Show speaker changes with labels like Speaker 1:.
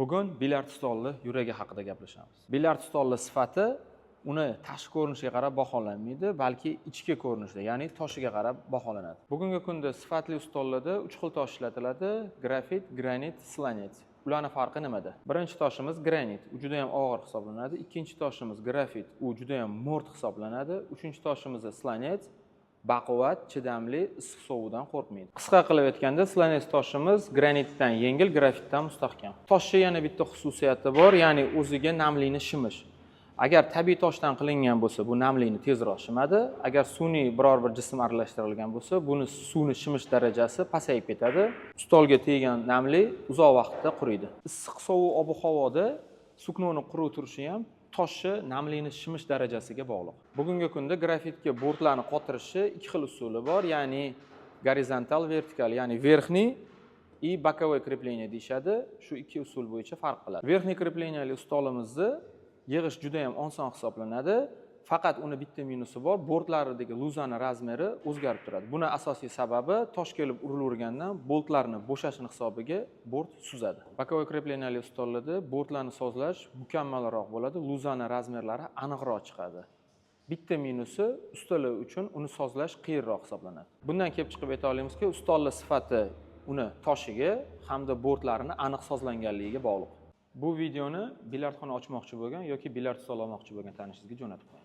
Speaker 1: Bugun bilyard stoli yuragi haqida gaplashamiz. Bilyard stoli sifati uni tashqi ko'rinishiga qarab baholanmaydi, balki ichki ko'rinishda, ya'ni toshiga qarab baholanadi. Bugungi kunda sifatli stollarda 3 xil tosh ishlatiladi: grafit, granit, slanit. Ularning farqi nimada? Birinchi toshimiz granit, u juda ham og'ir hisoblanadi. Ikkinchi toshimiz grafit, u juda ham mo'rt hisoblanadi. Uchinchi toshimiz slanit, baquvvat, chidamli, issiq sovuqdan qo'rqmaydi. Qisqa qilib aytganda, slanit toshimiz granitdan yengil, grafitdan mustahkam. Toshning yana bitta xususiyati bor, ya'ni o'ziga namlikni shimish. Agar tabiiy toshdan qilingan bo'lsa, bu namlikni tezroq shimadi. Agar sun'iy biror bir jism aralashtirilgan bo'lsa, buni suvni shimish darajasi pasayib ketadi. Stolga teggan namlik uzoq vaqtda quriydi. Issiq sovuq ob-havoda suknoni quruv turishi ham toshni namlikni shimish darajasiga bog'liq. Bugungi kunda grafitga bortlarni qotirishni ikki xil usuli bor, ya'ni gorizontal, vertikal, ya'ni verxniy и боковой крепление deyshadi. Shu ikki usul bo'yicha farq qiladi. Verxniy krepleniyali stolimizni yig'ish juda ham oson hisoblanadi. Faqat uni bitta minusi bor, bortlaridagi luzani razmeri o'zgarib turadi. Buni asosiy sababi tosh kelib urilavergandan boltlarni bo'shashini hisobiga bort suzadi. Bokovой krepleniyali stollarda bortlarni sozlash mukammalroq bo'ladi, luzani razmerlari aniqroq chiqadi. Bitta minusi ustalar uchun uni sozlash qiyinroq hisoblanadi. Bundan kelib chiqib ayta olamizki, stollar sifati uni toshiga hamda bortlarini aniq sozlanganligiga bog'liq. Bu videoni bilyardxona ochmoqchi bo'lgan yoki bilyard stol olmoqchi bo'lgan tanishingizga jo'natib qo'ying.